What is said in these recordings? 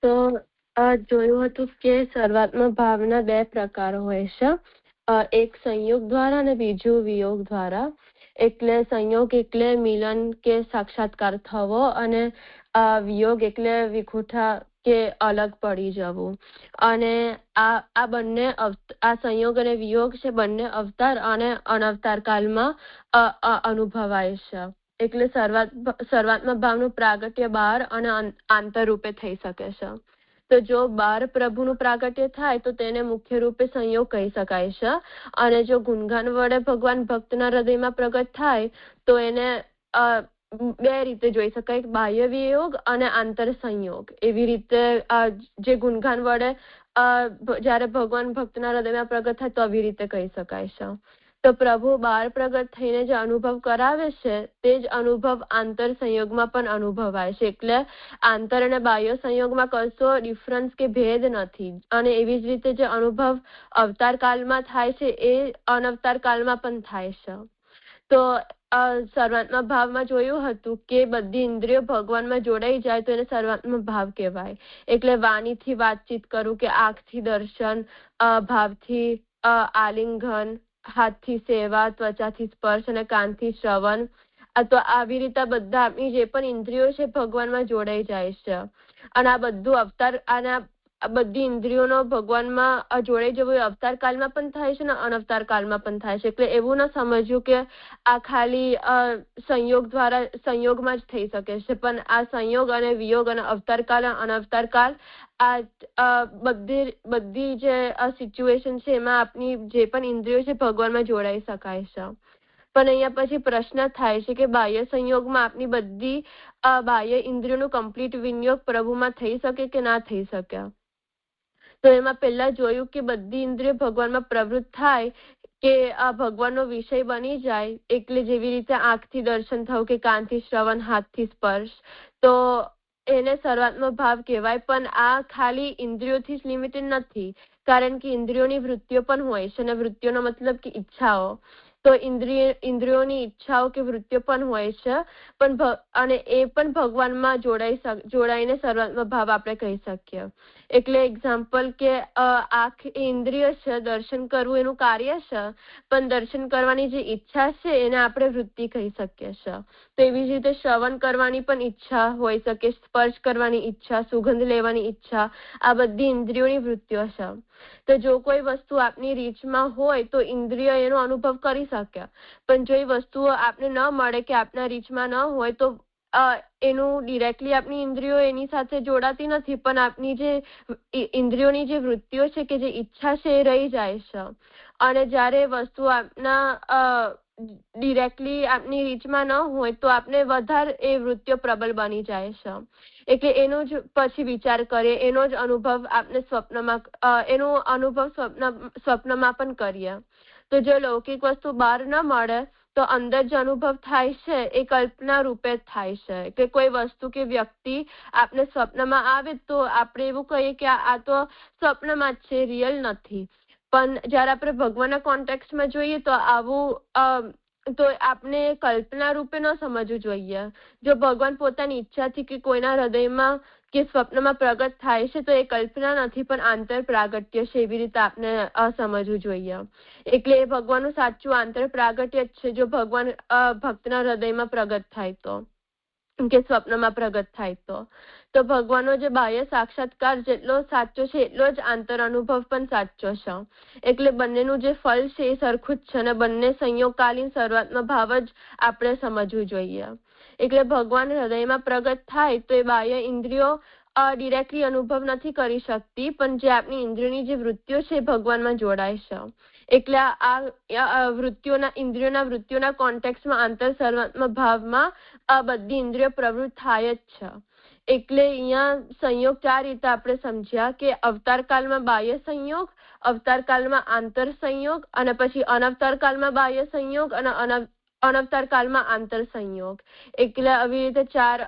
તો જોયું હતું કે સર્વાત્મક ભાવના બે પ્રકાર હોય છે, એક સંયોગ દ્વારા અને બીજું વિયોગ દ્વારા. એટલે સંયોગ એટલે મિલન કે સાક્ષાત્કાર થવો, અને વિયોગ એટલે વિખુટા કે અલગ પડી જવું. અને આ બંને આ સંયોગ અને વિયોગ છે બંને અવતાર અને અનવતાર કાળમાં અનુભવાય છે. એટલે સર્વાત્મક ભાવનું પ્રાગટ્ય બહાર અને આંતર રૂપે થઈ શકે છે. તો જો બહાર પ્રભુનું પ્રાગટ્ય થાય તો તેને મુખ્ય રૂપે સંયોગ કહી શકાય છે, અને જો ગુણગાન વડે ભગવાન ભક્તના હૃદયમાં પ્રગટ થાય તો એને બે રીતે જોઈ શકાય, બાહ્ય વિયોગ અને આંતર સંયોગ. એવી રીતે જે ગુણગાન વડે જ્યારે ભગવાન ભક્તના હૃદયમાં પ્રગટ થાય તો આવી રીતે કહી શકાય છે. તો પ્રભુ બહાર પ્રગટ થઈને જે અનુભવ કરાવે છે તે જ અનુભવ આંતર સંયોગમાં પણ અનુભવાય છે. એટલે આંતર અને બાહ્ય સંયોગમાં કશો ડિફરન્સ કે ભેદ નથી. અને એવી જ રીતે જે અનુભવ અવતાર કાળમાં થાય છે એ અનવતાર કાળમાં પણ થાય છે. તો સર્વાત્મક ભાવમાં જોયું હતું કે બધી ઇન્દ્રિયો ભગવાનમાં જોડાઈ જાય તો એને સર્વાત્મક ભાવ કહેવાય. એટલે વાણીથી વાતચીત કરું કે આંખથી દર્શન, ભાવથી આલિંગન, હાથથી સેવા, ત્વચાથી સ્પર્શ અને કાનથી શ્રવણ. તો આવી રીતે બધા આપણી જે પણ ઇન્દ્રિયો છે ભગવાનમાં જોડાઈ જાય છે. અને આ બધું અવતાર અને આ બધી ઇન્દ્રિયોનો ભગવાનમાં જોડાઈ જવું એ અવતાર કાળમાં પણ થાય છે ને અનવતાર કાળમાં પણ થાય છે. એટલે એવું ના સમજ્યું કે આ ખાલી સંયોગ દ્વારા સંયોગમાં જ થઈ શકે છે, પણ આ સંયોગ અને વિયોગ અને અવતાર કાળ અને અનવતાર કાળ આ બધી જે સિચ્યુએશન છે એમાં આપની જે પણ ઇન્દ્રિયો છે ભગવાનમાં જોડાઈ શકાય છે. પણ અહીંયા પછી પ્રશ્ન થાય છે કે બાહ્ય સંયોગમાં આપની બધી બાહ્ય ઇન્દ્રિયોનું કમ્પ્લીટ વિનિયોગ પ્રભુમાં થઈ શકે કે ના થઈ શકે. તો એમાં પહેલા જોયું કે બધી ઇન્દ્રિયો ભગવાનમાં પ્રવૃત્ત થાય કે આ ભગવાનનો વિષય બની જાય. એટલે જેવી રીતે આંખથી દર્શન થવું કે કાનથી શ્રવણ, હાથથી સ્પર્શ, તો એને સર્વાત્મક ભાવ કહેવાય. પણ આ ખાલી ઇન્દ્રિયોથી જ લિમિટેડ નથી, કારણ કે ઇન્દ્રિયોની વૃત્તિઓ પણ હોય છે, અને વૃત્તિઓનો મતલબ કે ઈચ્છાઓ. તો ઇન્દ્રિયોની ઈચ્છાઓ કે વૃત્તિઓ પણ હોય છે, અને એ પણ ભગવાનમાં જોડાઈને સર્વાત્મક ભાવ આપણે કહી શકીએ. એટલે એક્ઝામ્પલ કે આંખ ઇન્દ્રિય છે, દર્શન કરવું એનું કાર્ય છે, પણ દર્શન કરવાની જે ઈચ્છા છે એને આપણે વૃત્તિ કહી શકીએ છીએ. તો એવી જ રીતે શ્રવણ કરવાની પણ ઈચ્છા હોઈ શકે, સ્પર્શ કરવાની ઈચ્છા, સુગંધ લેવાની ઈચ્છા, આ બધી ઇન્દ્રિયોની વૃત્તિઓ છે. તો જો કોઈ વસ્તુ આપની રીચમાં હોય તો ઇન્દ્રિય એનો અનુભવ કરી શકે, પણ જો એ વસ્તુઓ આપને ન મળે કે આપના રીચમાં ન હોય તો એનું ડિરેક્ટલી આપની ઇન્દ્રિયો એની સાથે જોડાતી નથી, પણ આપની જે ઇન્દ્રિયોની જે વૃત્તિઓ છે કે જે ઈચ્છા છે એ રહી જાય છે. અને જ્યારે વસ્તુ આપના ડિરેક્ટલી આપની રીચમાં ન હોય તો આપને વધારે એ વૃત્તિઓ પ્રબળ બની જાય છે. એટલે એનો જ પછી વિચાર કરીએ, એનો જ અનુભવ આપણે એનો અનુભવ સ્વપ્નમાં પણ કરીએ. તો જો લૌકિક વસ્તુ બહાર ન મળે તો અંદર જે અનુભવ થાય છે એ કલ્પના રૂપે જ થાય છે. કે કોઈ વસ્તુ કે વ્યક્તિ આપને સ્વપ્નમાં આવે તો આપણે એવું કહીએ કે આ તો સ્વપ્નમાં જ છે, રિયલ નથી. પણ જયારે આપણે ભગવાનના કોન્ટેક્સ્ટમાં જોઈએ તો આવું તો આપણે કલ્પના રૂપે ન સમજવું જોઈએ. જો ભગવાન પોતાની ઈચ્છાથી કે કોઈના હૃદયમાં કે સ્વપ્નમાં પ્રગટ થાય છે તો એ કલ્પના નથી, પણ આંતર પ્રાગટ્ય છે. એવી રીતે આપણે સમજવું જોઈએ. એટલે એ ભગવાનનું સાચું આંતર પ્રાગટ્ય જ છે જો ભગવાન ભક્તના હૃદયમાં પ્રગટ થાય તો, કે સ્વપ્નમાં પ્રગટ થાય તો ભગવાનનો જે બાહ્ય સાક્ષાત્કાર જેટલો સાચો છે એટલો જ આંતર અનુભવ પણ સાચો છે. એટલે બંનેનું જે ફળ છે એ સરખું જ છે, અને બંને સંયોગકાલીન સર્વાત્મક ભાવ જ આપણે સમજવું જોઈએ. એટલે ભગવાન હૃદયમાં પ્રગટ થાય તો એ બાહ્ય ઇન્દ્રિયો ડિરેક્ટલી અનુભવ નથી કરી શકતી, પણ જે આપણી ઇન્દ્રિયોની જે વૃત્તિઓ છે એ ભગવાનમાં જોડાય છે. એટલે આ ઇન્દ્રિયોના વૃત્તિઓના કોન્ટેક્સ્ટમાં આંતર સર્વાત્મક ભાવમાં આ બધી ઇન્દ્રિયો પ્રવૃત્ત થાય જ છે. એટલે અહીંયા સંયોગ ચાર રીતે આપણે સમજ્યા કે અવતાર કાળમાં બાહ્ય સંયોગ, અવતાર કાળમાં આંતર સંયોગ, અને પછી અનવતાર કાળમાં બાહ્ય સંયોગ, અને અનવતાર કાળમાં આંતર સંયોગ. એટલે આવી રીતે ચાર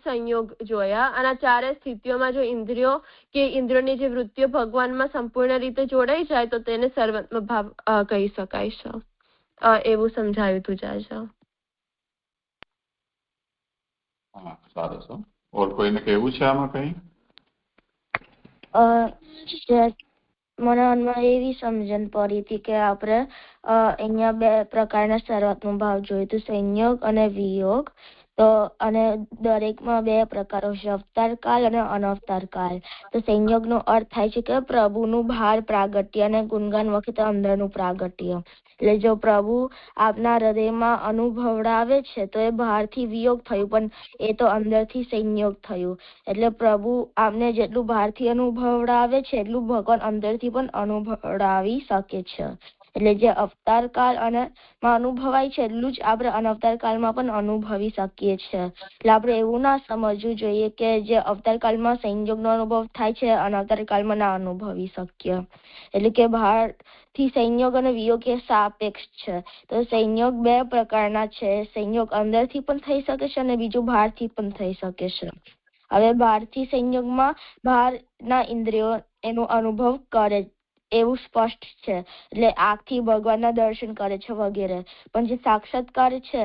સંયોગ જોયા. અને ચારે સ્થિતિઓમાં જો ઇન્દ્રિયો કે ઇન્દ્રિયોની જે વૃત્તિઓ ભગવાનમાં સંપૂર્ણ રીતે જોડાઈ જાય તો તેને સર્વાત્મક ભાવ કહી શકાય છે. એવું સમજાયું તું જાજા. હા, સારું. ઓર કોઈને કહેવું છે આમાં કઈ? મને મનમાં એવી સમજણ પડી હતી કે આપણે અહીંયા બે પ્રકારના સર્વાત્મ ભાવ જોયું હતું, સંયોગ અને વિયોગ. તો અને દરેકમાં બે પ્રકારો છે, અવતાર કાળ અને અનવતાર કાળ. તો સંયોગનો અર્થ થાય છે કે પ્રભુનું બહાર પ્રાગટ્ય અને ગુણગાન વખતે અંદરનું પ્રાગટ્ય. એટલે જો પ્રભુ આપના હૃદયમાં અનુભવડાવે છે તો એ બહારથી વિયોગ થયું, પણ એ તો અંદરથી સંયોગ થયું. એટલે પ્રભુ આપને જેટલું બહારથી અનુભવડાવે છે એટલું ભગવાન અંદરથી પણ અનુભવડાવી શકે છે. એટલે જે અવતાર કાળ અને અનુભવાય છે એટલું જ આપણે અનવતાર કાળમાં પણ અનુભવી શકીએ છીએ. એટલે આપણે એવું ના સમજવું જોઈએ કે જે અવતાર કાળમાં સંયોગનો અનુભવ થાય છે અનવતાર કાળમાં ના અનુભવી શકીએ. એટલે કે બહારથી સંયોગ અને વિયોગ એ સાપેક્ષ છે. તો સંયોગ બે પ્રકારના છે, સંયોગ અંદરથી પણ થઈ શકે છે અને બીજું બહારથી પણ થઈ શકે છે. હવે બહારથી સંયોગમાં બહારના ઇન્દ્રિયો એનો અનુભવ કરે એવું સ્પષ્ટ છે, એટલે આંખથી ભગવાનના દર્શન કરે છે વગેરે. પણ જે સાક્ષાત્કાર છે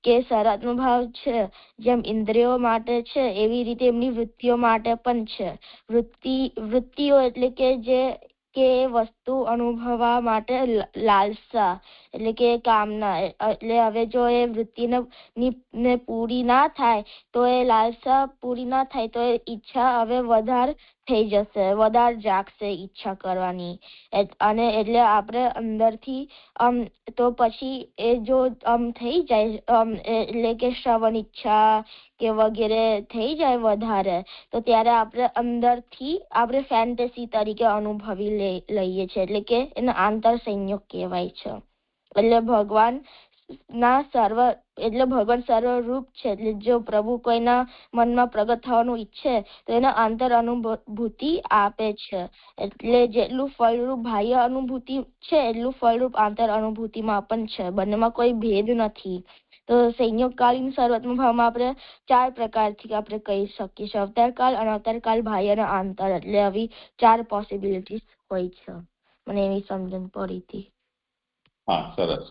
કે સર્વાત્મ ભાવ છે, જેમ ઇન્દ્રિયો માટે છે એવી રીતે એમની વૃત્તિઓ માટે પણ છે. વૃત્તિઓ એટલે કે જે કે વસ્તુ અનુભવવા માટે લાલસા એટલે કે કામના. એટલે હવે જો એ વૃત્તિને પૂરી ના થાય તો એ લાલસા પૂરી ના થાય તો એ ઈચ્છા હવે વધારે થઈ જશે, વધારે જાગશે ઈચ્છા કરવાની. અને એટલે આપણે અંદરથી તો પછી એ જો થઈ જાય એટલે કે શ્રવણ ઈચ્છા કે વગેરે થઈ જાય વધારે, તો ત્યારે આપણે અંદરથી આપણે ફેન્ટસી તરીકે અનુભવી લઈએ છીએ. એટલે કે એને આંતર સંયોગ કહેવાય છે. એટલે ભગવાન સર્વરૂપ છે. એટલે જો પ્રભુ કોઈના મનમાં પ્રગટ થવાનું ઈચ્છે તો એને આંતર અનુભૂતિ આપે છે. એટલે જેટલું ફળરૂપ બાહ્ય અનુભૂતિ છે એટલું ફળરૂપ આંતર અનુભૂતિમાં પણ છે. બંનેમાં કોઈ ભેદ નથી. તો સંયોગકાલીન સર્વાત્મ ભાવમાં આપણે 4 પ્રકારથી આપણે કહી શકીએ છીએ, અવતાર કાળ, અનવતાર કાળ, બાહ્ય અને આંતર. એટલે આવી 4 પોસિબિલિટીઝ હોય છે. મને એવી સમજણ પડી હતી. હા, સરસ.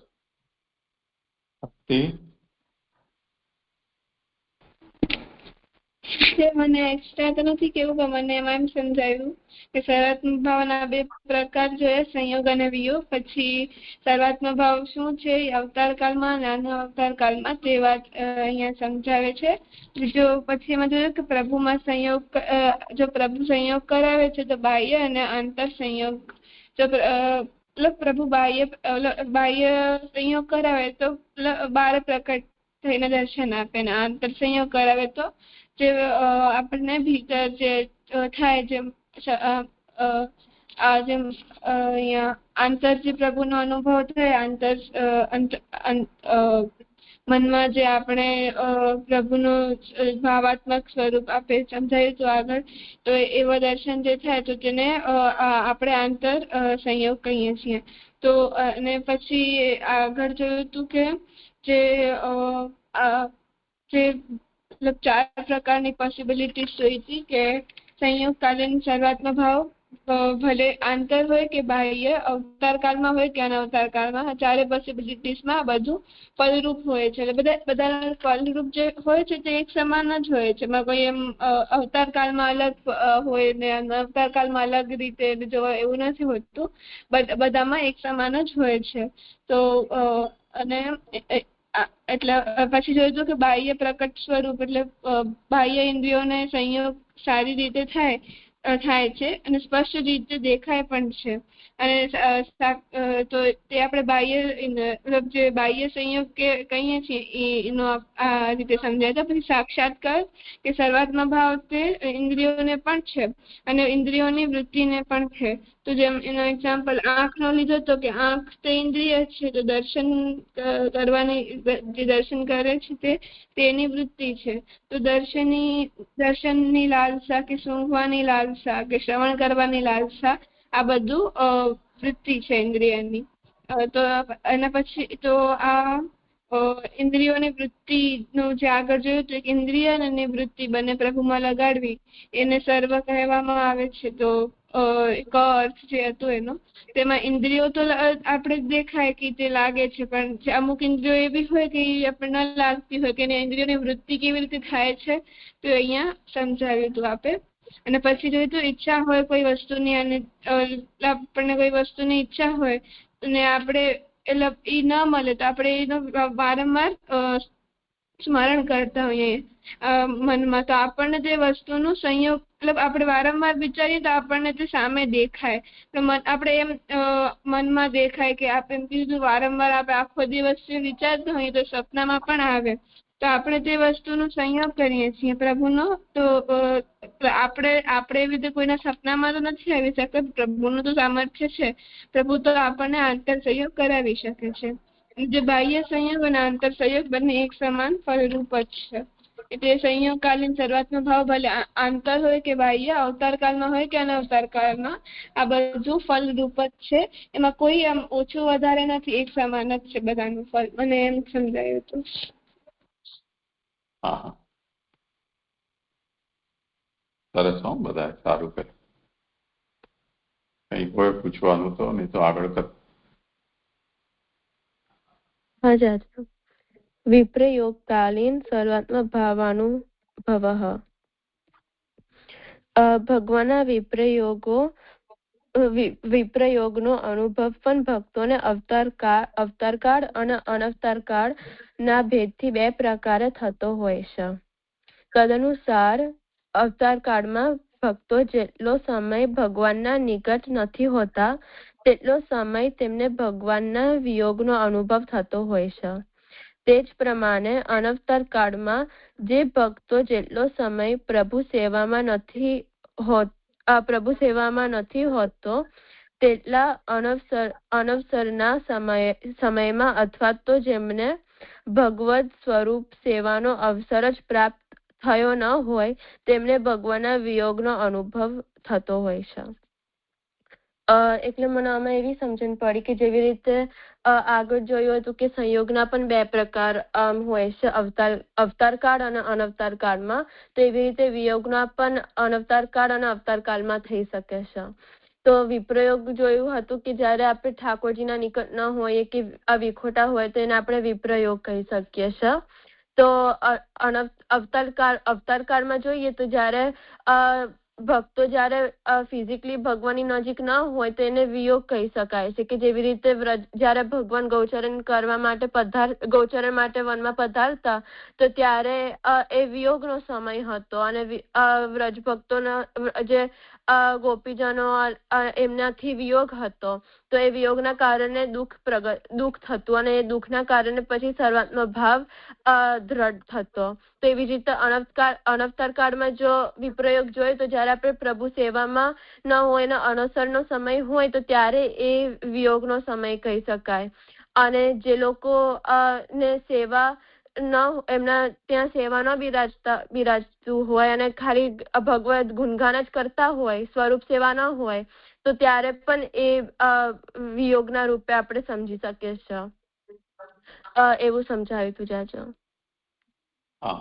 મને એક્સ્ટ્રા તો નથી કેવું, પણ મને એમાં એમ સમજાયું કે સર્વાત્મ ભાવના 2 પ્રકાર જોઈએ, સંયોગ અને વિયોગ. પછી સર્વાત્મ ભાવ શું છે અવતાર કાળમાં અને અનવતાર કાળમાં, તે વાત અહીંયા સમજાવે છે. જો પછી એમાં જોયું કે પ્રભુમાં સંયોગ, જો પ્રભુ સંયોગ કરાવે છે તો બાહ્ય અને આંતર સંયોગ. જો પ્રભુ બાહ્ય સંયોગ કરાવે તો બાર પ્રકટ થઈને દર્શન આપે, ને આંતર સંયોગ કરાવે તો જે આપણને ભીતર જે થાય, જેમ અહીંયા આંતર જે પ્રભુનો અનુભવ થાય, મનમાં જે આપણે પ્રભુનું ભાવાત્મક સ્વરૂપ આપે સમજાયું તો આગળ, તો એવા દર્શન જે થાય તો તેને આપણે આંતર સંયોગ કહીએ છીએ. તો અને પછી આગળ જોયું હતું કે જે 4 પ્રકારની પોસિબિલિટીઝ જોઈ હતી કે સંયોગકાલીન સર્વાત્મ ભાવ ભલે આંતર હોય કે બાહ્ય, અવતાર કાળમાં હોય કે અનવતાર કાળમાં, 4 પોસિબિલિટીઝમાં બધું ફલરૂપ હોય છે. એટલે બધા ફલરૂપ જે હોય છે તે એક સમાન જ હોય છે. એમાં કોઈ એમ અવતાર કાળમાં અલગ હોય ને અનવતાર કાળમાં અલગ રીતે જોવા એવું નથી હોતું. બધામાં એક સમાન જ હોય છે. તો અને એટલે પછી જોયું કે બાહ્ય પ્રકટ સ્વરૂપ એટલે બાહ્ય ઇન્દ્રિયોને સંયોગ સારી રીતે થાય છે અને સ્પષ્ટ રીતે દેખાય પણ છે. અને તો તે આપણે જે બાહ્ય સંયોગ કહીએ છીએ એનો આ રીતે સમજાય છે. પછી સાક્ષાત્કાર કે સર્વાત્મ ભાવ તે ઇન્દ્રિયોને પણ છે અને ઇન્દ્રિયોની વૃત્તિને પણ છે. તો જેમ એનો એક્ઝામ્પલ આંખનો લીધો તો કે આંખ તો ઇન્દ્રિય છે, તો જે દર્શન કરે છે તેની વૃત્તિ છે. તો દર્શનની લાલસા કે સૂંઘવાની લાલસા કે શ્રવણ કરવાની લાલસા, આ બધું વૃત્તિ છે ઇન્દ્રિયની. તો એના પછી તો આ ઇન્દ્રિયોની વૃત્તિનું જે આગળ જોયું તો ઇન્દ્રિય અને વૃત્તિ બંને પ્રભુમાં લગાડવી એને સર્વ કહેવામાં આવે છે. તો એક અર્થ જે હતો એનો, તેમાં ઇન્દ્રિયો તો આપણે દેખાય કે તે લાગે છે, પણ અમુક ઇન્દ્રિયો એવી હોય કે આપણને લાગતી હોય કે ઇન્દ્રિયોની વૃત્તિ કેવી રીતે થાય છે તો અહીંયા સમજાવ્યું હતું આપે. અને પછી જોઈએ તો ઈચ્છા હોય કોઈ વસ્તુની અને આપણને કોઈ વસ્તુની ઈચ્છા હોય અને આપણે એટલે એ ન મળે તો આપણે એનો વારંવાર સ્મરણ કરતા હોઈએ મનમાં, તો આપણને તે વસ્તુનું સંયોગ મતલબ આપણે વારંવાર વિચારીએ તો આપણને તે સામે દેખાય. આપણે એમ મનમાં દેખાય કે આપણે એમ કીધું વારંવાર આપણે આખો દિવસ વિચારતા હોઈએ તો સપનામાં પણ આવે, તો આપણે તે વસ્તુનો સંયોગ કરીએ છીએ પ્રભુનો. તો આપણે એવી રીતે કોઈના સપનામાં તો નથી આવી શકતા, પ્રભુનું તો સામર્થ્ય છે. પ્રભુ તો આપણને આંતર સંયોગ કરાવી શકે છે. જે બાહ્ય સંયોગ અને આંતર સંયોગ બંને એક સમાન ફળરૂપ જ છે. એટલે સંયોગકાલીન સર્વાત્મ ભાવ ભલે આંતર હોય કે બાહ્ય, અવતાર કાળમાં હોય કે અનવતાર કાળમાં, આ બધું ફળરૂપ જ છે. એમાં કોઈ આમ ઓછું વધારે નથી, એક સમાન જ છે બધાનું ફળ. મને એમ સમજાયું હતું. હા હા, સરસ. હો, બધા સારું કર્યું. કઈ કોઈ પૂછવાનું તો નહીં તો આગળ કર. હજાર વિપ્રયોગકાલીન સર્વાત્મ ભાવાનુભવઃ. ભગવાનના વિપ્રયોગનો અનુભવ પણ ભક્તોને અવતારકાળ અને અનવતારકાળના ભેદથી બે પ્રકારે થતો હોય છે. તદનુસાર અવતારકાળમાં ભક્તો જેટલો સમય ભગવાનના નિકટ નથી હોતા તેટલો સમય તેમને ભગવાનના વિયોગનો અનુભવ થતો હોય છે. તે જ પ્રમાણે અનવતાર કાળમાં જે ભક્તો જેટલો સમય પ્રભુ સેવામાં નથી હોતો તેટલા અનવસરના સમયમાં અથવા તો જેમને ભગવદ સ્વરૂપ સેવાનો અવસર જ પ્રાપ્ત થયો ન હોય તેમને ભગવાનના વિયોગનો અનુભવ થતો હોય છે. એટલે મને આમાં એવી સમજણ પડી કે જેવી રીતે આગળ જોયું હતું કે સંયોગના પણ બે પ્રકાર હોય છે, અવતાર કાળ અને અનવતાર કાળમાં. તો એવી રીતે વિયોગના પણ અનવતાર કાળ અને અવતાર કાળમાં થઈ શકે છે. તો વિપ્રયોગ જોયું હતું કે જયારે આપણે ઠાકોરજીના નિકટ ન હોઈએ કે વિખોટા હોય તો એને આપણે વિપ્રયોગ કહી શકીએ છીએ. તો અવતાર કાળમાં જોઈએ તો જયારે ભક્તો જયારે ફિઝિકલી ભગવાનની નજીક ના હોય તો એને વિયોગ કહી શકાય છે. કે જેવી રીતે જયારે ભગવાન ગૌચરણ કરવા માટે ગૌચરણ માટે વનમાં પધારતા તો ત્યારે એ વિયોગનો સમય હતો અને વ્રજ ભક્તોના જે ગોપીજનો એમનાથી વિયોગ હતો. તો એ વિયોગના કારણે દુઃખ થતું અને એ દુઃખના કારણે પછી સર્વાત્મ ભાવ દ્રઢ થતો. તો એવી રીતે અનવતાર કાળમાં જો વિપ્રયોગ જોઈએ તો જયારે આપણે પ્રભુ સેવામાં ન હોય ને અનવસરનો સમય હોય તો ત્યારે એ વિયોગનો સમય કહી શકાય. અને જે લોકો ને સેવા એમના ત્યાં સેવા ન બિરાજતું હોય અને ખાલી ભગવદ ગુણગાન જ કરતા હોય, સ્વરૂપ સેવા ન હોય તો ત્યારે પણ એ વિયોગના રૂપે આપણે સમજી શકીએ છીએ. એવું સમજાવ્યું હતું જાજો. હા,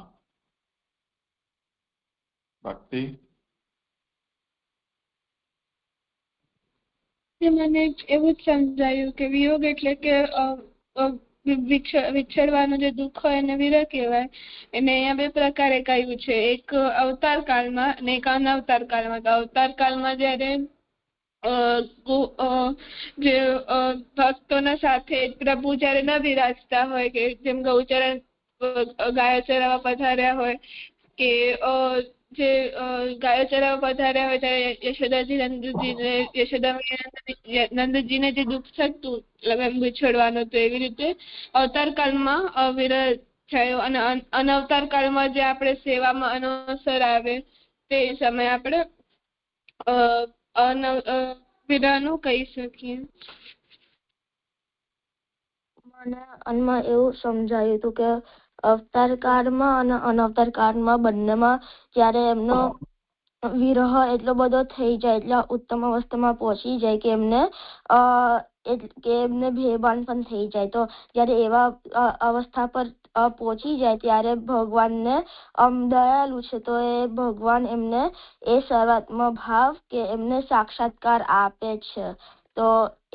ભક્તિ. મને એવું જ સમજાયું કે વિયોગ એટલે કે વિછળવાનું જે દુઃખ હોય એને વિરહ કહેવાય. એને અહીંયા બે પ્રકારે કહ્યું છે, એક અવતાર કાળમાં અને એક અનવતાર કાળમાં. તો અવતાર કાળમાં જયારે જે ભક્તોના સાથે પ્રભુ જયારે ન બિરાજતા હોય કે જેમ ગૌચરણ ગાયો ચરાવવા પધાર્યા હોય કે જે ગાયો ચરાવવા પધાર્યા હોય ત્યારે નંદજીને જે દુઃખ થતું એમ વિછોડવાનું, તો એવી રીતે અવતાર કાળમાં વિરહ થયો. અને અનવતાર કાળમાં જે આપણે સેવામાં અનવસર આવે તે સમયે આપણે વિરહનું કહી શકીએ. મને આમાં એવું સમજાયું હતું કે અવતાર કાળમાં અને અનવતાર કાળમાં બંનેમાં જ્યારે એમનો વિરહ એટલો બધો થઈ જાય, એટલા ઉત્તમ અવસ્થામાં પહોંચી જાય કે એમને ભેભાન પણ થઈ જાય. તો જ્યારે એવા અવસ્થા પર પહોંચી જાય ત્યારે ભગવાનને દયાલુ છે તો એ ભગવાન એમને એ સર્વાત્મ ભાવ કે એમને સાક્ષાત્કાર આપે છે. તો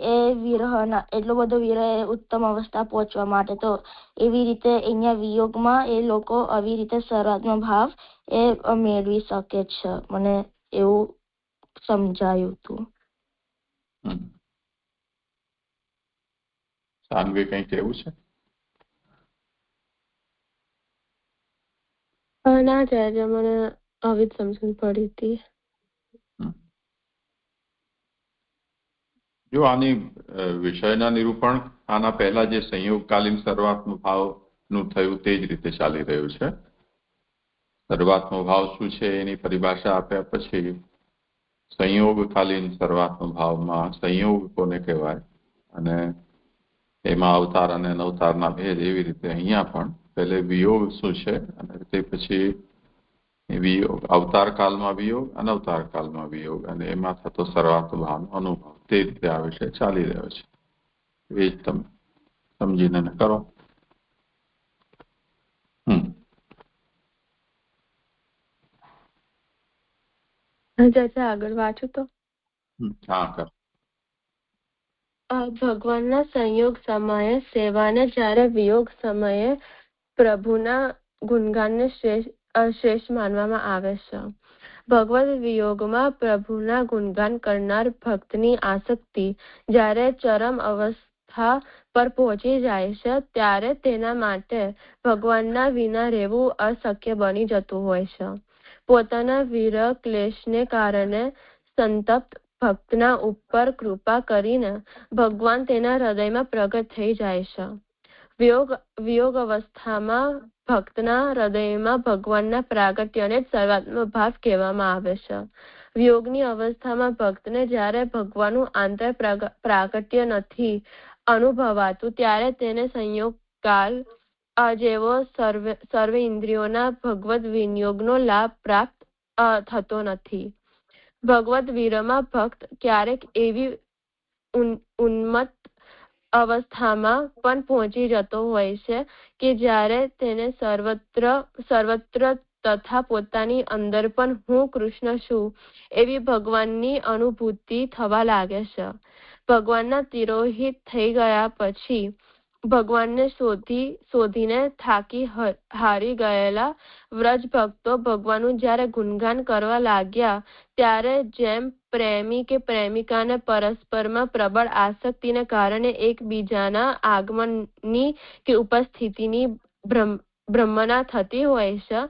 એ વિરહના એટલો બધો વિરહ ઉત્તમ અવસ્થા પહોંચવા માટે તો એવી રીતે અહીંયા વિયોગમાં એ લોકો આવી રીતે સર્વાત્મ ભાવ એ મેળવી શકે છે. મને એવું સમજાયું હતું. સાનવી કંઈ કહેવું છે? ના જાય મને આવી જ સમજણ પડી હતી. જો આની વિષયના નિરૂપણ આના પહેલા જે સંયોગકાલીન સર્વાત્મ ભાવનું થયું તે જ રીતે ચાલી રહ્યું છે. સર્વાત્મ ભાવ શું છે એની પરિભાષા આપ્યા પછી સંયોગકાલીન સર્વાત્મ ભાવમાં સંયોગ કોને કહેવાય અને એમાં અવતાર અને અનવતારના ભેદ એવી રીતે અહીંયા પણ પહેલે વિયોગ શું છે અને તે પછી વિયોગ અવતાર કાળમાં વિયોગ અનવતાર કાળમાં વિયોગ અને એમાં થતો સર્વાત્મ ભાવનો અનુભવ તે રીતે આ વિષય ચાલી રહ્યો છે. એ જ તમે સમજીને કરો. આગળ વાંચું તો હા કર. ભગવાનના સંયોગ સમયે સેવાને જ્યારે વિયોગ સમયે પ્રભુના ગુણગાનને શ્રેષ્ઠ માનવામાં આવે છે. ભગવદ વિયોગમાં પ્રભુના ગુણગાન કરનાર ભક્તની આસક્તિ જ્યારે ચરમ અવસ્થા પર પહોંચી જાય છે ત્યારે તેના માટે ભગવાનના વિના રહેવું અશક્ય બની જતું હોય છે. પોતાના વિરહ ક્લેશને કારણે સંતપ્ત ભક્તના ઉપર કૃપા કરીને ભગવાન તેના હૃદયમાં પ્રગટ થઈ જાય છે. વિયોગ અવસ્થામાં ભક્તના હૃદયમાં ભગવાનના પ્રાગટ્યને જ સર્વાત્મ ભાવ કહેવામાં આવે છે. વિયોગની અવસ્થામાં ભક્તને જ્યારે ભગવાનનું આંતર પ્રાગટ્ય નથી અનુભવાતું ત્યારે તેને સંયોગકાલ જેવો સર્વ ઇન્દ્રિયોના ભગવદ વિનિયોગનો લાભ પ્રાપ્ત થતો નથી. ભગવદ વિરહમાં ભક્ત ક્યારેક એવી ઉન્મત્ત અવસ્થામાં પણ પહોંચી જતો હોય છે કે જ્યારે તેને સર્વત્ર તથા પોતાની અંદર પણ હું કૃષ્ણ છું એવી ભગવાનની અનુભૂતિ થવા લાગે છે. ભગવાનના તિરોહિત થઈ ગયા પછી ભગવાનને શોધીને થાકી હારી ગયેલા વ્રજ ભક્તો ભગવાનનું જ્યારે ગુણગાન કરવા લાગ્યા ત્યારે જેમ પ્રેમી કે પ્રેમિકાને પરસ્પરમાં પ્રબળ આસક્તિને કારણે એકબીજાના આગમનની કે ઉપસ્થિતિની ભ્રમણા થતી હોય છે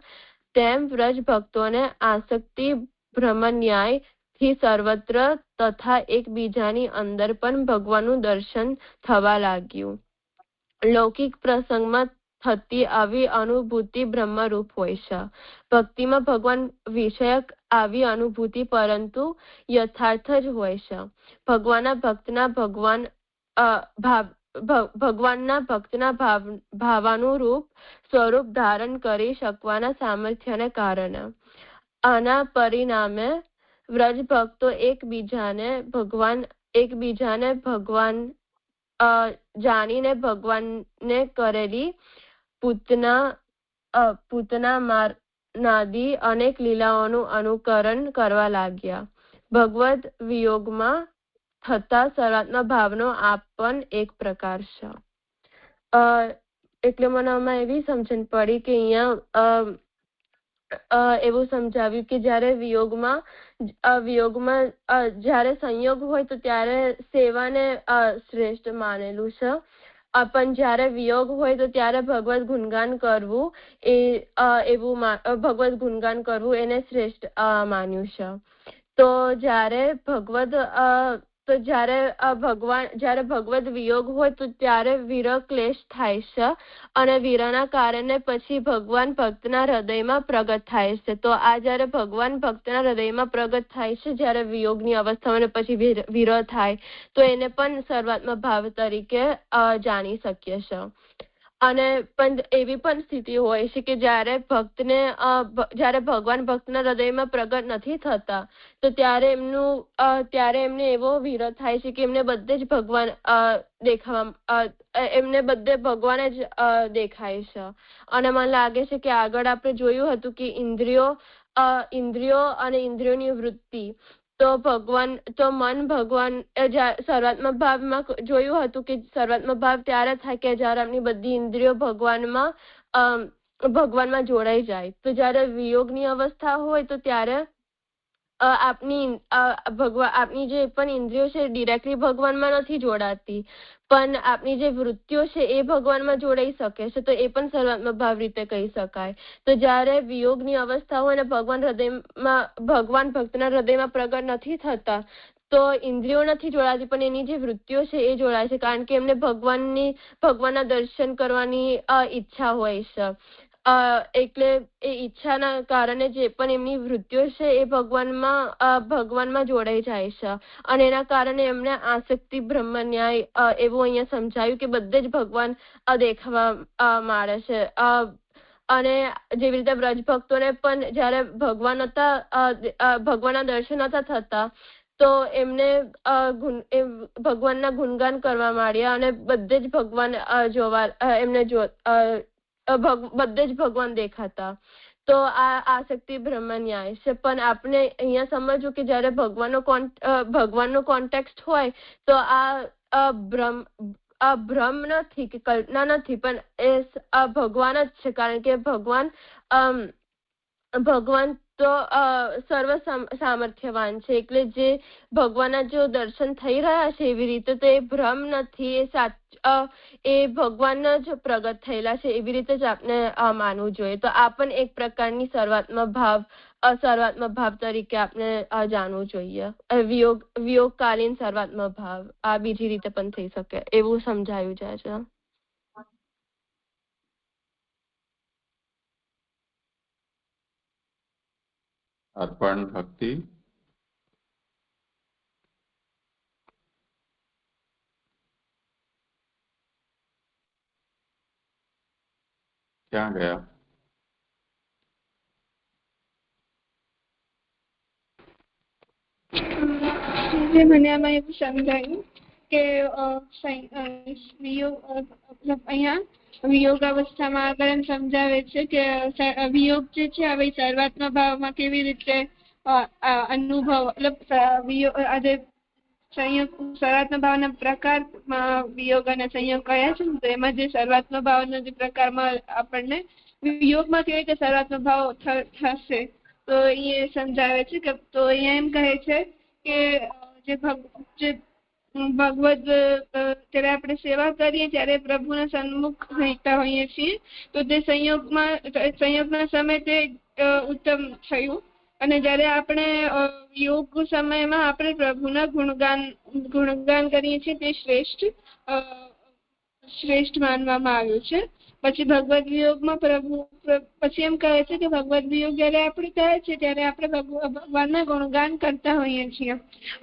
તેમ વ્રજ ભક્તોને આસક્તિ ભ્રમન્યાય થી સર્વત્ર તથા એકબીજાની અંદર પણ ભગવાનનું દર્શન થવા લાગ્યું. લૌકિક પ્રસંગમાં થતી આવી અનુભૂતિ બ્રહ્મરૂપ હોય છે. ભક્તિમાં ભગવાન વિષયક આવી અનુભૂતિ પરંતુ યથાર્થ જ હોય છે. ભગવાનના ભક્તના ભાવાનુરૂપ સ્વરૂપ ધારણ કરી શકવાના સામર્થ્યને કારણે આના પરિણામે વ્રજ ભક્તો એકબીજાને ભગવાન જાણીને ભગવાનને કરેલી પૂતના મારનાદી અનેક લીલાઓનું અનુકરણ કરવા લાગ્યા. ભગવદ વિયોગમાં થતા સર્વાત્મ ભાવનો આ પણ એક પ્રકાર છે. એટલે મને આમાં એવી સમજણ પડી કે અહીંયા એવું સમજાવ્યું કે જ્યારે વિયોગમાં જ્યારે સંયોગ હોય તો ત્યારે સેવાને શ્રેષ્ઠ માનેલું છે પણ જ્યારે વિયોગ હોય તો ત્યારે ભગવદ ગુણગાન કરવું એને શ્રેષ્ઠ માન્યું છે. તો જ્યારે ભગવદ વિયોગ હોય તો ત્યારે વિરહ ક્લેશ થાય છે અને વિરહના કારણે પછી ભગવાન ભક્તના હૃદયમાં પ્રગટ થાય છે. તો આ જ્યારે ભગવાન ભક્તના હૃદયમાં પ્રગટ થાય છે જ્યારે વિયોગની અવસ્થામાં પછી વિરહ થાય તો એને પણ સર્વાત્મ ભાવ તરીકે જાણી શકીએ છે. અને પણ એવી પણ સ્થિતિ હોય છે કે જ્યારે ભગવાન ભક્તના હૃદયમાં પ્રગટ નથી થતા તો ત્યારે એમને એવો વિરહ થાય છે કે એમને બધે જ ભગવાન ભગવાન જ દેખાય છે. અને મને લાગે છે કે આગળ આપણે જોયું હતું કે ઇન્દ્રિયો અને ઇન્દ્રિયોની વૃત્તિ તો મન ભગવાન સર્વાત્મ ભાવમાં જોયું હતું કે સર્વાત્મ ભાવ ત્યારે થાય કે જ્યારે આપણી બધી ઇન્દ્રિયો ભગવાનમાં જોડાઈ જાય. તો જ્યારે વિયોગની અવસ્થા હોય તો ત્યારે આપની જે પણ ઇન્દ્રિયો છે ડિરેક્ટલી ભગવાનમાં નથી જોડાતી, પણ આપની જે વૃત્તિઓ છે એ ભગવાનમાં જોડાઈ શકે છે, તો એ પણ સર્વાત્મક ભાવ રીતે કહી શકાય. તો જ્યારે વિયોગની અવસ્થા હોય અને ભગવાન ભક્તના હૃદયમાં પ્રગટ નથી થતા, તો ઇન્દ્રિયો નથી જોડાતી પણ એની જે વૃત્તિઓ છે એ જોડાય છે, કારણ કે એમને ભગવાનના દર્શન કરવાની ઈચ્છા હોય છે. એટલે એ ઈચ્છાના કારણે જે પણ એમની વૃત્તિઓ છે એ ભગવાનમાં જોડાઈ જાય છે, અને એના કારણે એમને આસક્તિ બ્રહ્મ ન્યાય એવું અહીંયા સમજાયું કે બધે જ ભગવાન દેખવા મળે છે. અને જેવી રીતે બ્રજ ભક્તોને પણ જયારે ભગવાનના દર્શન નતા થતા, તો એમને ભગવાનના ગુણગાન કરવા માંડ્યા અને બધે જ ભગવાન બધે જ ભગવાન દેખાતા. તો આ આસક્તિ બ્રહ્મ ન્યાય છે. પણ આપણે અહીંયા સમજવું કે જયારે ભગવાનનો કોન્ટેક્સ્ટ હોય તો આ ભ્રમ નથી કે કલ્પના નથી, પણ એ ભગવાન જ છે, કારણ કે ભગવાન તો સર્વ સામર્થ્યવાન છે. એટલે જે ભગવાનના જો દર્શન થઈ રહ્યા છે એવી રીતે, તો એ ભ્રમ નથી, એ ભગવાનના જ પ્રગટ થયેલા છે એવી રીતે જ આપણે માનવું જોઈએ. તો આ પણ એક પ્રકારની સર્વાત્મક ભાવ તરીકે આપણે જાણવું જોઈએ. વિયોગકાલીન સર્વાત્મક ભાવ આ બીજી રીતે પણ થઈ શકે એવું સમજાયું જાય છે. અર્પણ ભક્તિ. ક્યાં ગયા? મને આમાં એવું સમજાયું કે અહીંયા વિયોગ અવસ્થામાં આગળ એમ સમજાવે છે કે વિયોગ જે છે હવે સર્વાત્મક ભાવમાં કેવી રીતે અનુભવ, આજે સંયોગ સર્વાત્મક ભાવના પ્રકારમાં વિયોગ અને સંયોગ કયા છે ને, તો એમાં જે સર્વાત્મક ભાવના જે પ્રકારમાં આપણને વિયોગમાં કેવી રીતે સર્વાત્મક ભાવ થશે, તો એ સમજાવે છે કે તો અહીંયા એમ કહે છે કે જે ભગવદ જ્યારે આપણે સેવા કરીએ ત્યારે પ્રભુના સન્મુખ રહેતા હોઈએ છીએ, તો તે સંયોગના સમયે તે ઉત્તમ થયું. અને જ્યારે આપણે યોગ સમયમાં આપણે પ્રભુના ગુણગાન કરીએ છીએ તે શ્રેષ્ઠ માનવામાં આવ્યું છે. પછી ભગવદ વિયોગમાં પછી એમ કહે છે કે ભગવદ વિયોગ જયારે આપણે થાય છે ત્યારે આપણે ભગવાનના ગુણગાન કરતા હોઈએ છીએ.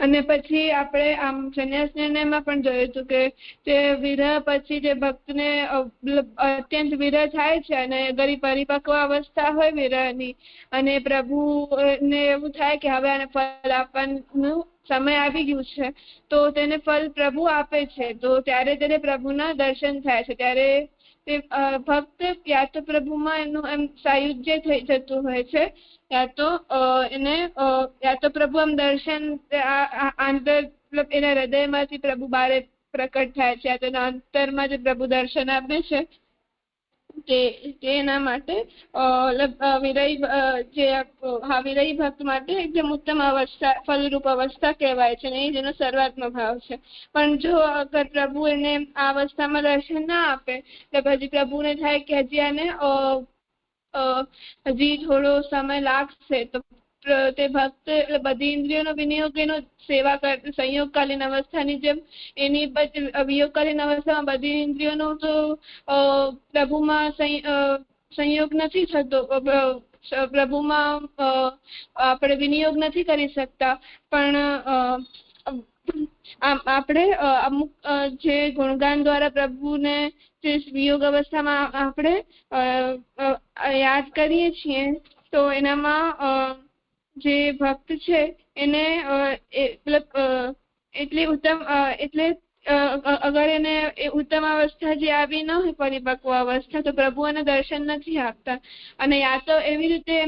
અને પછી આપણે આમ સંન્યાસ નિર્ણયમાં પણ જોયું હતું કે તે વિરહ પછી જે ભક્તને અત્યંત વિરહ થાય છે અને ગરી પરિપક્વ અવસ્થા હોય વિરહની, અને પ્રભુને એવું થાય કે હવે આને ફળ આપવાનું સમય આવી ગયું છે, તો તેને ફળ પ્રભુ આપે છે. તો ત્યારે તેને પ્રભુના દર્શન થાય છે. ત્યારે તે ભક્ત યા તો પ્રભુમાં એનું એમ સાયુજ્ય થઈ જતું હોય છે, યા તો પ્રભુ આમ દર્શન એના હૃદયમાંથી પ્રભુ બારે પ્રકટ થાય છે, યા તો એના અંતરમાં જે પ્રભુ દર્શન આપે છે તે એના માટે વિરહી ભક્ત માટે એકદમ ઉત્તમ અવસ્થા, ફલરૂપ અવસ્થા કહેવાય છે, ને એ જેનો સર્વાત્મક ભાવ છે. પણ જો અગર પ્રભુ એને આ અવસ્થામાં દર્શન ના આપે તો પછી પ્રભુને થાય કે હજી આને હજી થોડો સમય લાગશે, તો તે ભક્ત બધી ઇન્દ્રિયોનો વિનિયોગ એનો સેવા કરતી સંયોગકાલીન અવસ્થાની જેમ એની વિયોગકાલીન અવસ્થામાં બધી ઇન્દ્રિયોનો તો પ્રભુમાં સંયોગ નથી થતો, પ્રભુમાં આપણે વિનિયોગ નથી કરી શકતા. પણ આપણે અમુક જે ગુણગાન દ્વારા પ્રભુને જે વિયોગ અવસ્થામાં આપણે યાદ કરીએ છીએ, તો એનામાં જે ભક્ત છે એને એટલી ઉત્તમ અગર એને ઉત્તમ અવસ્થા જે આવી ન હોય પરિપક્વ અવસ્થા, તો પ્રભુ એને દર્શન નથી આપતા. અને યા તો એવી રીતે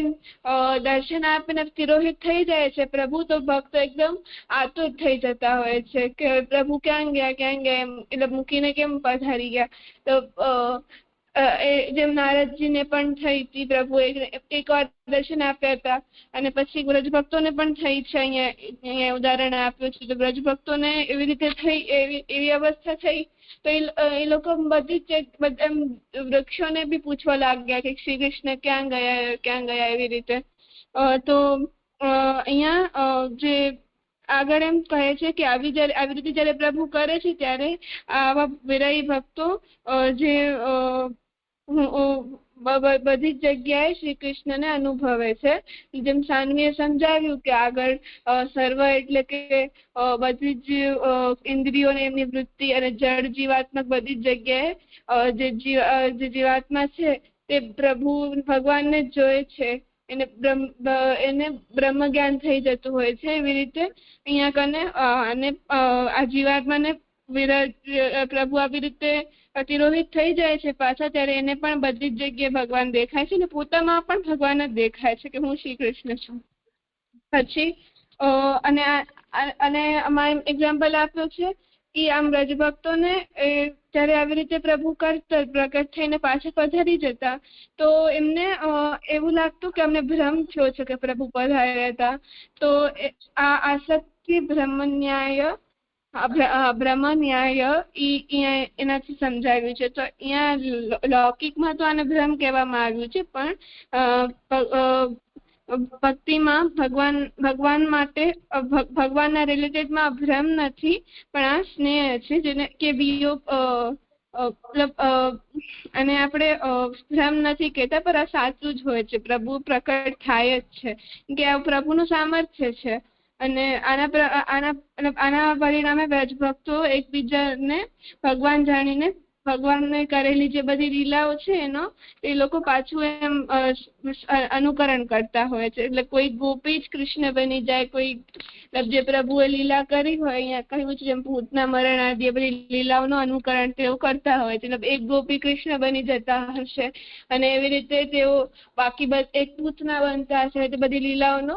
દર્શન આપીને તિરોહિત થઈ જાય છે પ્રભુ, તો ભક્ત એકદમ આતુર થઈ જતા હોય છે કે પ્રભુ ક્યાં ગયા એમ, એટલે મૂકીને કેમ પધારી ગયા. તો જેમ નારદજીને પણ થઈ હતી, પ્રભુ એક વાર દર્શન આપ્યા હતા અને પછી બ્રજ ભક્તોને પણ થઈ છે. અહીંયા ઉદાહરણ આપ્યું છે. તો બ્રજ ભક્તોને એવી રીતે થઈ, એવી અવસ્થા થઈ તો એ લોકો બધી જ વૃક્ષોને બી પૂછવા લાગ્યા કે શ્રી કૃષ્ણ ક્યાં ગયા એવી રીતે. તો અહીંયા જે આગળ એમ કહે છે કે આવી રીતે જયારે પ્રભુ કરે છે ત્યારે આવા વિરહી ભક્તો જે બધી જ જગ્યાએ શ્રી કૃષ્ણને અનુભવે છે. જેમ સાન્વીએ સમજાવ્યું કે આગળ સર્વ એટલે કે બધી જ ઇન્દ્રિયોને એમની વૃત્તિ અને જળ જીવાત્મક બધી જ જગ્યાએ જે જીવાત્મા છે તે પ્રભુ ભગવાનને જ જોયે છે. એને બ્રહ્મ જ્ઞાન થઈ જતું હોય છે. એવી રીતે અહીંયા કને અને આ જીવાત્માને પ્રભુ આવી રીતે તિરોહિત થઈ જાય છે પાછા, ત્યારે એને પણ બધી જ જગ્યાએ ભગવાન દેખાય છે અને પોતામાં પણ ભગવાન જ દેખાય છે કે હું શ્રી કૃષ્ણ છું. પછી અને અમારે એક્ઝામ્પલ આપ્યો છે કે આમ વ્રજભક્તોને જ્યારે આવી રીતે પ્રભુ કરતા પ્રગટ થઈને પાછા પધારી જતા તો એમને એવું લાગતું કે અમને ભ્રમ થયો છે કે પ્રભુ પધાર્યા હતા. તો આ આસક્તિ બ્રહ્મ ન્યાય એનાથી સમજાવ્યું છે. તો અહીંયા લૌકિકમાં તો આને ભ્રમ કહેવામાં આવ્યું છે, પણ ભક્તિમાં ભગવાન માટે ભગવાનના રિલેટેડમાં ભ્રમ નથી, પણ આ સ્નેહ છે જેને કે વિયોગ અને આપણે ભ્રમ નથી કહેતા, પણ આ સાચું જ હોય છે. પ્રભુ પ્રકટ થાય જ છે કે આ પ્રભુનું સામર્થ્ય છે. અને આના પરિણામે વ્રજભક્તો એકબીજાને ભગવાન જાણીને ભગવાનને કરેલી જે બધી લીલાઓ છે એનો એ લોકો પાછું એમ અનુકરણ કરતા હોય છે. એટલે કોઈ ગોપી જ કૃષ્ણ બની જાય, કોઈ જે પ્રભુએ લીલા કરી હોય, અહીંયા કહ્યું છે જેમ ભૂતના મરણ આદિ બધી લીલાઓનું અનુકરણ તેઓ કરતા હોય છે. એક ગોપી કૃષ્ણ બની જતા હશે અને એવી રીતે તેઓ બાકી એક પૂતના બનતા હશે. તે બધી લીલાઓનો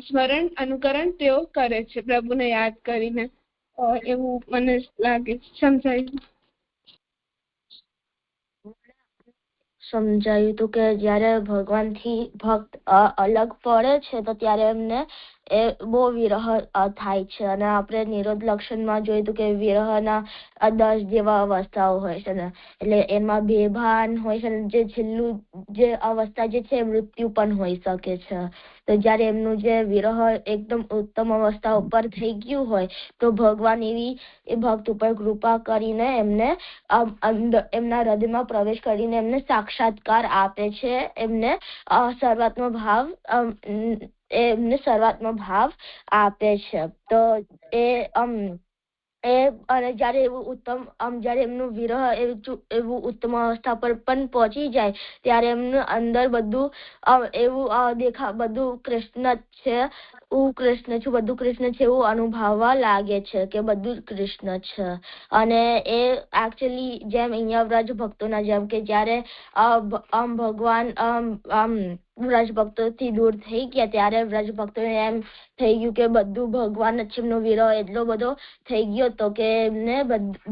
સ્મરણ અનુકરણ તેઓ કરે છે પ્રભુને યાદ કરીને. એવું મને લાગે સમજાયું. સમજાયું તું કે જયારે ભગવાનથી ભક્ત અલગ પડે છે તો ત્યારે એમને એ બહુ વિરહ થાય છે. અને આપણે નિરોધ લક્ષણમાં જોયું હતું કે વિરહના 10 જેવા અવસ્થાઓ હોય છે ને, એટલે એમાં બેભાન હોય છે. જે છેલ્લું જે અવસ્થા જે છે મૃત્યુ પણ હોઈ શકે છે. તો જયારે એમનું જે વિરહ એકદમ ઉત્તમ અવસ્થા ઉપર થઈ ગયું હોય તો ભગવાન એવી એ ભક્ત ઉપર કૃપા કરીને એમને એમના હૃદયમાં પ્રવેશ કરીને એમને સાક્ષાત્કાર આપે છે. એમને સર્વાત્મ ભાવ આપે છે. તો અને જયારે એવું ઉત્તમ જયારે એમનું વિરહ એવું ઉત્તમ અવસ્થા પર પણ પહોંચી જાય ત્યારે એમનું અંદર બધું એવું બધું કૃષ્ણ છે, હું કૃષ્ણ છું, બધું કૃષ્ણ છે એવું અનુભવવા લાગે છે કે બધું કૃષ્ણ છે. અને એ એકચ્યુઅલી જેમ અહીંયા વ્રજ ભક્તોના જેમ કે જયારે ભગવાન વ્રજ ભક્તોથી દૂર થઈ ગયા ત્યારે વ્રજ ભક્તોને એમ થઈ ગયું કે બધું ભગવાન જ છે. એમનો વિરહ એટલો બધો થઈ ગયો હતો કે એમને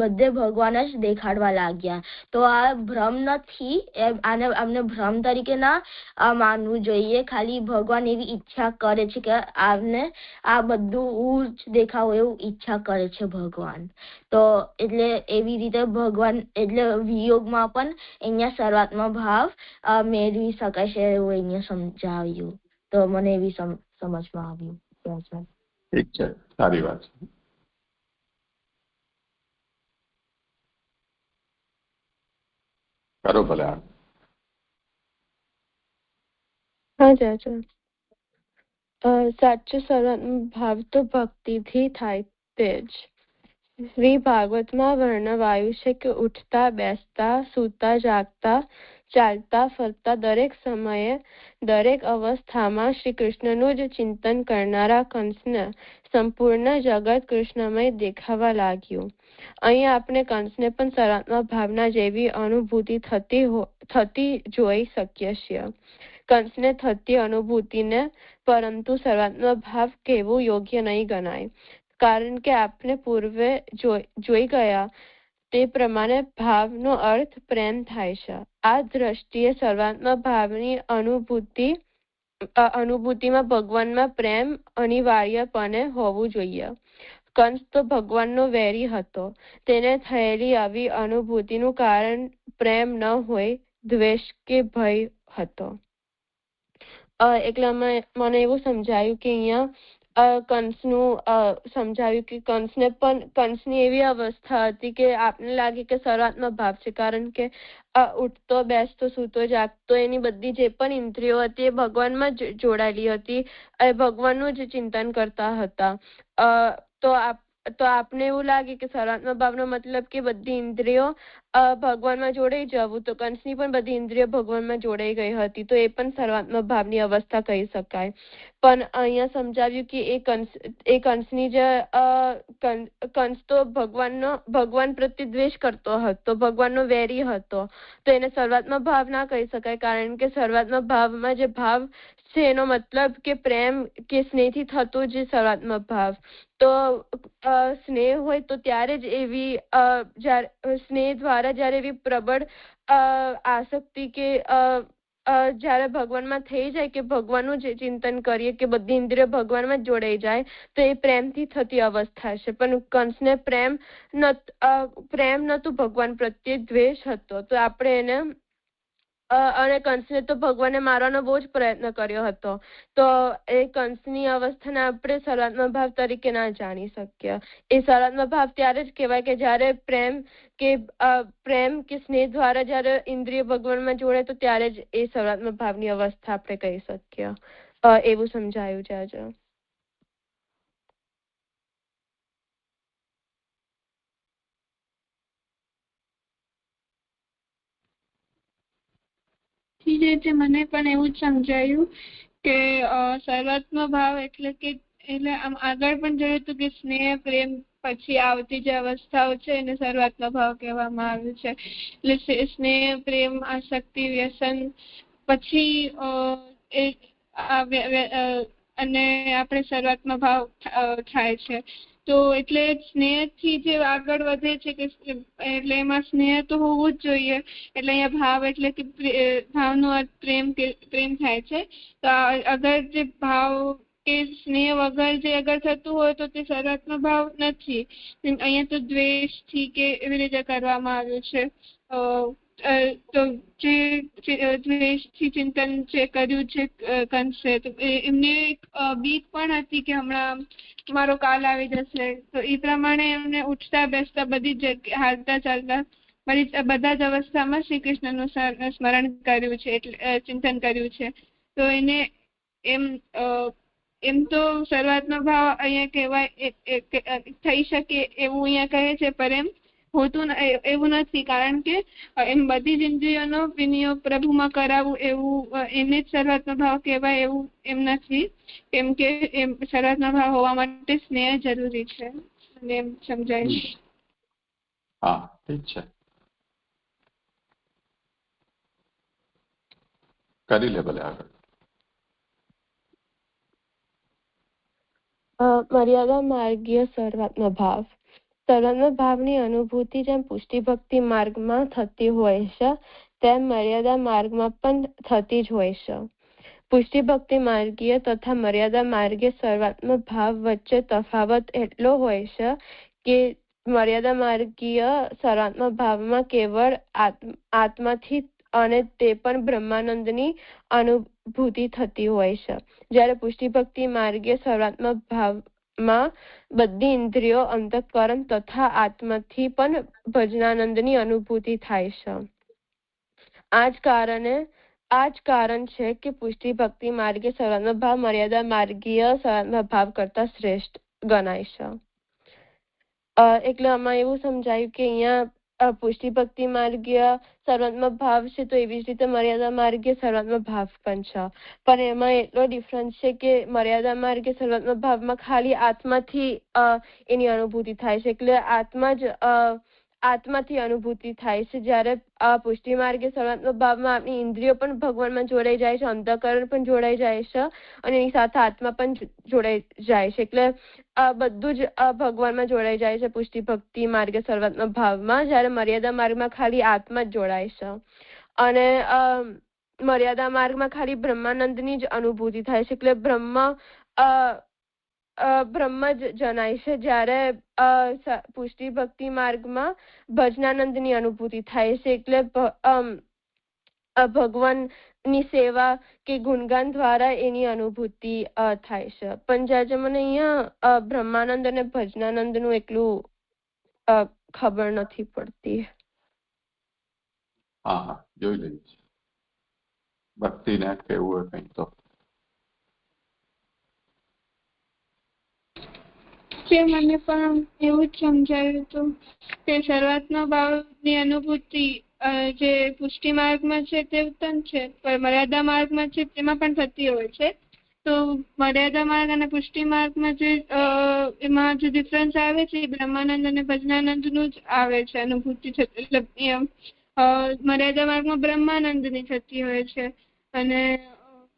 બધે ભગવાન જ દેખાડવા લાગ્યા. તો આ ભ્રમ નથી, આમને ભ્રમ તરીકે ના માનવું જોઈએ. ખાલી ભગવાન એવી ઈચ્છા કરે છે કે આમને આ બધું હું જ દેખાવું એવું ઈચ્છા કરે છે ભગવાન. તો એટલે એવી રીતે ભગવાન એટલે વિયોગમાં પણ અહીંયા સર્વાત્મ ભાવ મેળવી શકાય છે એવું અહીંયા સમજાવ્યું. તો મને એવી સમજમાં આવ્યું. ઠીક છે, સારી વાત છે. કરો ભલે. હા ચાચા, સાચો સર્વાત્મ ભાવ તો ભક્તિથી થાય તે જ. શ્રી ભાગવતમાં વર્ણવાયું છે કે ઉઠતા બેસતા સૂતા જાગતા ચાલતા ફરતા દરેક સમયે દરેક અવસ્થામાં શ્રી કૃષ્ણનું જ ચિંતન કરનારા કંસને સંપૂર્ણ જગત કૃષ્ણમય દેખાવા લાગ્યું. અહીં આપણે કંસને પણ સર્વાત્મ ભાવના જેવી અનુભૂતિ થતી જોઈ શકીએ છીએ. કંસને થતી અનુભૂતિને પરંતુ સર્વાત્મ ભાવ કહેવું યોગ્ય નહીં ગણાય, કારણ કે આપણે પૂર્વે જોઈ ગયા તે પ્રમાણે ભાવનો અર્થ પ્રેમ થાય છે. આ દ્રષ્ટિએ સર્વાત્મક ભાવની અનુભૂતિમાં ભગવાનમાં પ્રેમ અનિવાર્યપણે હોવું જોઈએ. કંસ તો ભગવાનનો વેરી હતો. તેને થયેલી આવી અનુભૂતિનું કારણ પ્રેમ ન હોય, દ્વેષ કે ભય હતો. એટલે મને એવું સમજાયું કે અહીંયા કંસનું સમજાવ્યું કે કંસની એવી અવસ્થા હતી કે આપને લાગે કે સર્વાત્મક ભાવ છે, કારણ કે ઉઠતો બેસતો સૂતો જાગતો એની બધી જે પણ ઇન્દ્રિયો હતી એ ભગવાનમાં જ જોડાયેલી હતી, એ ભગવાનનું જ ચિંતન કરતા હતા. તો આપને એવું લાગે કે સર્વાત્મક ભાવનો મતલબ કે બધી ઇન્દ્રિયો ભગવાનમાં જોડાઈ જવું, તો કંસની પણ બધી ઇન્દ્રિયો ભગવાનમાં જોડાઈ ગઈ હતી, તો એ પણ સર્વાત્મક ભાવની અવસ્થા કહી શકાય. પણ અહીંયા સમજાવ્યું કે એ કંસની જે કંસ તો ભગવાન પ્રત્યે દ્વેષ કરતો હતો, ભગવાનનો વેરી હતો, તો એને સર્વાત્મક ભાવ ના કહી શકાય, કારણ કે સર્વાત્મક ભાવમાં જે ભાવ છે એનો મતલબ કે પ્રેમ કે સ્નેહથી થતો જે સર્વાત્મક ભાવ. તો સ્નેહ હોય તો ત્યારે જ એવી સ્નેહ દ્વારા જ્યારે એવી પ્રબળ આસક્તિ કે જ્યારે ભગવાનમાં થઈ જાય કે ભગવાનનું જે ચિંતન કરીએ કે બધી ઇન્દ્રિયો ભગવાનમાં જ જોડાઈ જાય, તો એ પ્રેમથી થતી અવસ્થા છે. પણ કંસને પ્રેમ નતું ભગવાન પ્રત્યે, દ્વેષ હતો. તો આપણે એને અને કંસને તો ભગવાને મારવાનો બહુ જ પ્રયત્ન કર્યો હતો, તો એ કંસની અવસ્થાને આપણે સર્વાત્મક ભાવ તરીકે ના જાણી શકીએ. એ સર્વાત્મક ભાવ ત્યારે જ કહેવાય કે જ્યારે પ્રેમ કે સ્નેહ દ્વારા જ્યારે ઇન્દ્રિય ભગવાનમાં જોડે, તો ત્યારે જ એ સર્વાત્મક ભાવની અવસ્થા આપણે કહી શકીએ. એવું સમજાયું છે આજે. મને પણ એવું જ સમજાયું કે સર્વાત્મક ભાવ એટલે આમ આગળ પણ જોયું હતું કે સ્નેહ પ્રેમ પછી આવતી જે અવસ્થાઓ છે એને સર્વાત્મક ભાવ કહેવામાં આવ્યું છે. એટલે સ્નેહ પ્રેમ આસક્તિ વ્યસન પછી અને આપણે સર્વાત્મક ભાવ થાય છે. તો એટલે સ્નેહથી જે આગળ વધે છે કે એટલે એમાં સ્નેહ તો હોવું જ જોઈએ. એટલે અહીંયા ભાવ એટલે કે ભાવનો અર્થ પ્રેમ થાય છે. તો અગર જે ભાવ કે સ્નેહ વગર જે અગર થતું હોય તો તે સર્વાત્મક ભાવ નથી. અહીંયા તો દ્વેષથી કે એવી રીતે કરવામાં આવ્યું છે. તો જે દ્વેષથી ચિંતન જે કર્યું છે કંસે, તો એમને એક બીક પણ હતી કે હમણાં મારો કાલ આવી જશે. તો એ પ્રમાણે એમને ઉઠતા બેસતા બધી જગ્યા હાલતા ચાલતા બધા જ અવસ્થામાં શ્રી કૃષ્ણનું સ્મરણ કર્યું છે, એટલે ચિંતન કર્યું છે. તો એને એમ તો સર્વાત્મક ભાવ અહીંયા કહેવાય થઈ શકે એવું અહીંયા કહે છે, પર એમ હોતું એવું નથી, કારણ કે એમ બધી જ ઇન્દ્રિયોનો વિનિયોગ પ્રભુમાં કરાવવું એવું એને જ સર્વાત્મક ભાવ કહેવાય એવું એમ નથી. કેમ કે એમ સર્વાત્મક ભાવ હોવા માટે સ્નેહ જરૂરી છે. અને એમ સમજાય. હા, ઠીક છે. કરી લે ભલે આગળ. મર્યાદા માર્ગીય સર્વાત્મક ભાવ. સર્વાત્મક ભાવની અનુભૂતિ જેમ પુષ્ટિ ભક્તિ માર્ગમાં થતી હોય છે, તેમ મર્યાદા માર્ગમાં પણ થતી જ હોય છે. પુષ્ટિ ભક્તિ માર્ગીય તથા મર્યાદા માર્ગીય સર્વાત્મક ભાવ વચ્ચે તફાવત એટલો હોય છે કે મર્યાદા માર્ગીય સર્વાત્મક ભાવમાં કેવળ આત્માથી અને તે પણ બ્રહ્માનંદની અનુભૂતિ થતી હોય છે, જ્યારે પુષ્ટિ ભક્તિ માર્ગીય સર્વાત્મક ભાવમાં બધી ઇન્દ્રિયો, અંતઃકરણ તથા આત્માથી પણ ભજનાનંદની અનુભૂતિ થાય છે. આ જ કારણ છે કે પુષ્ટિ ભક્તિ માર્ગીય સર્વાત્મક ભાવ મર્યાદા માર્ગીય સર્વાત્મક ભાવ કરતા શ્રેષ્ઠ ગણાય છે. એટલે આમાં એવું સમજાયું કે અહીંયા પુષ્ટિ ભક્તિ માર્ગીય સર્વાત્મક ભાવ છે, તો એવી જ રીતે મર્યાદા માર્ગીય સર્વાત્મક ભાવ પણ છે. પણ એમાં એટલો ડિફરન્સ છે કે મર્યાદા માર્ગીય સર્વાત્મક ભાવમાં ખાલી આત્માથી એની અનુભૂતિ થાય છે, એટલે આત્મા જ આત્માથી અનુભૂતિ થાય છે. જ્યારે પુષ્ટિ માર્ગે સર્વાત્મક ભાવમાં આપણી ઇન્દ્રિયો પણ ભગવાનમાં જોડાઈ જાય છે, અંતઃકરણ પણ જોડાઈ જાય છે અને એની સાથે આત્મા પણ જોડાઈ જાય છે. એટલે બધું જ ભગવાનમાં જોડાઈ જાય છે પુષ્ટિ ભક્તિ માર્ગે સર્વાત્મક ભાવમાં. જ્યારે મર્યાદા માર્ગમાં ખાલી આત્મા જ જોડાય છે અને મર્યાદા માર્ગમાં ખાલી બ્રહ્માનંદની જ અનુભૂતિ થાય છે. એટલે બ્રહ્મ જ જણાય છે. જ્યારે પુષ્ટિ ભક્તિ માર્ગમાં ભજનાનંદની અનુભૂતિ થાય છે. એટલે ભગવાનની સેવા કે ગુણગાન દ્વારા એની અનુભૂતિ થાય છે. પણ જ્યારે મને અહીંયા બ્રહ્માનંદ અને ભજનાનંદનું એટલું ખબર નથી પડતી. હા, જોઈ લઈએ છીએ. ભક્તિને કેવું હોય કંઈ તો મને પણ એવું જ સમજાયું હતું કે શરૂઆતનો ભાવની અનુભૂતિ જે પુષ્ટિ માર્ગમાં છે તે ઉત્તમ છે, પણ મર્યાદા માર્ગમાં છે તેમાં પણ થતી હોય છે. તો મર્યાદા માર્ગ અને પુષ્ટિ માર્ગમાં જે એમાં જે ડિફરન્સ આવે છે એ બ્રહ્માનંદ અને ભજનાનંદનું જ આવે છે અનુભૂતિ. એટલે મર્યાદા માર્ગમાં બ્રહ્માનંદની થતી હોય છે અને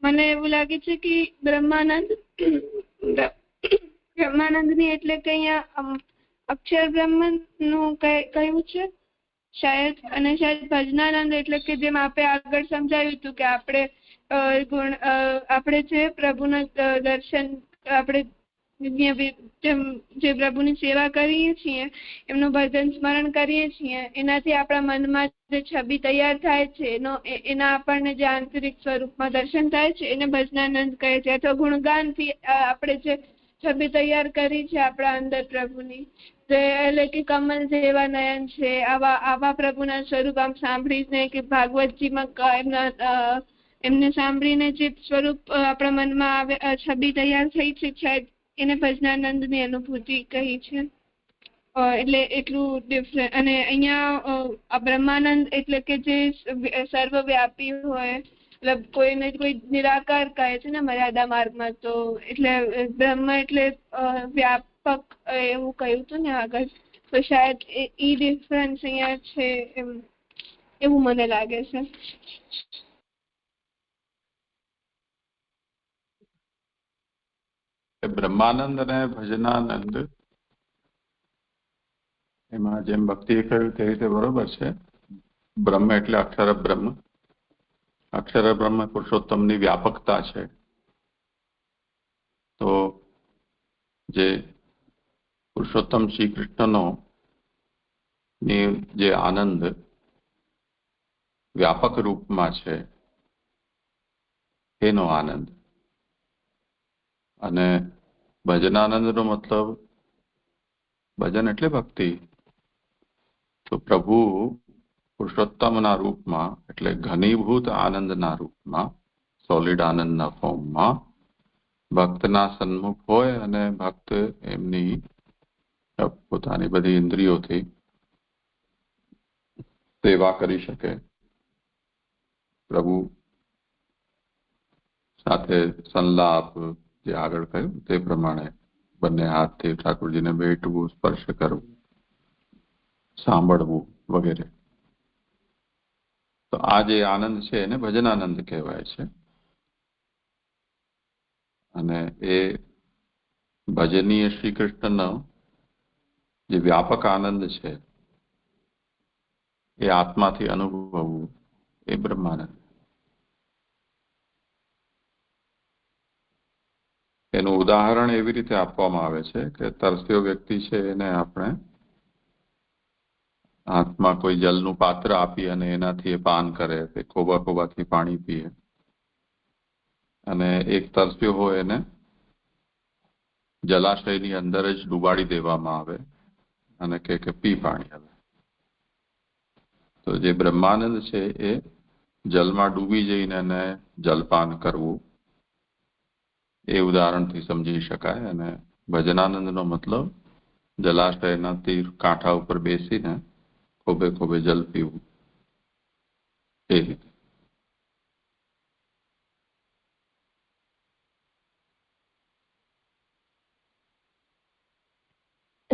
મને એવું લાગે છે કે બ્રહ્માનંદની એટલે કે અહીંયા અક્ષર બ્રહ્મનું કહ્યું છે શાયદ, અને શાયદ ભજનાનંદ એટલે કે જેમ આપણે આગળ સમજાવ્યું હતું કે આપણે જે પ્રભુના દર્શન આપણે જે પ્રભુની સેવા કરીએ છીએ, એમનું ભજન સ્મરણ કરીએ છીએ, એનાથી આપણા મનમાં જે છબી તૈયાર થાય છે એના આપણને જે આંતરિક સ્વરૂપમાં દર્શન થાય છે એને ભજનાનંદ કહે છે. અથવા ગુણગાનથી આપણે જે છબી તૈયાર કરી છે આપણા અંદર પ્રભુની, એટલે કે કમલ જેવા નયન છે, આવા પ્રભુના સ્વરૂપ આમ સાંભળીને કે ભાગવતજીમાં એમને સાંભળીને જે સ્વરૂપ આપણા મનમાં આવે છબી તૈયાર થઈ છે શાયદ એને ભજનાનંદની અનુભૂતિ કહી છે. એટલે એટલું ડિફરન્ટ. અને અહીંયા બ્રહ્માનંદ એટલે કે જે સર્વવ્યાપી હોય, મતલબ કોઈને કોઈ નિરાકાર કહે છે ને મર્યાદા માર્ગમાં, તો એટલે બ્રહ્મ એટલે વ્યાપક એવું કહ્યું હતું ને આગળ, તો શાયદ ઈ ડિફરન્સ અહીંયા છે એવું મને લાગે છે. બ્રહ્માનંદ અને ભજનાનંદ એમાં જેમ ભક્તિએ કહ્યું તે રીતે બરોબર છે. બ્રહ્મ એટલે અક્ષર બ્રહ્મ. અક્ષર બ્રહ્મ પુરુષોત્તમની વ્યાપકતા છે. તો જે પુરુષોત્તમ શ્રી કૃષ્ણનો જે આનંદ વ્યાપક રૂપમાં છે એનો આનંદ, અને ભજનાનંદનો મતલબ ભજન એટલે ભક્તિ. તો પ્રભુ પુરુષોત્તમના રૂપમાં એટલે ઘનીભૂત આનંદના રૂપમાં, સોલિડ આનંદના ફોર્મમાં ભક્તના સન્મુખ હોય અને ભક્ત એમની પોતાની બધી ઇન્દ્રિયોથી સેવા કરી શકે. પ્રભુ સાથે સંલાપ જે આગળ કહ્યું તે પ્રમાણે બંને હાથથી ઠાકોરજીને ભેટવું, સ્પર્શ કરવું, સાંભળવું વગેરે. તો આ જે આનંદ છે એને ભજનાનંદ કહેવાય છે. અને એ ભજનીય શ્રી કૃષ્ણનો જે વ્યાપક આનંદ છે એ આત્માથી અનુભવવું એ બ્રહ્માનંદ. એનું ઉદાહરણ એવી રીતે આપવામાં આવે છે કે તરસ્યો વ્યક્તિ છે એને આપણે હાથમાં કોઈ જલનું પાત્ર આપી અને એનાથી એ પાન કરે, તે ખોબાથી પાણી પીએ, અને એક તરસ્યો હોય એને જલાશયની અંદર જ ડૂબાડી દેવામાં આવે અને કે પી પાણી આવે. તો જે બ્રહ્માનંદ છે એ જલમાં ડૂબી જઈને એને જલપાન કરવું એ ઉદાહરણથી સમજી શકાય. અને ભજનાનંદનો મતલબ જલાશયના તીર કાંઠા ઉપર બેસીને ખોબે જલ પીવું એ રીતે.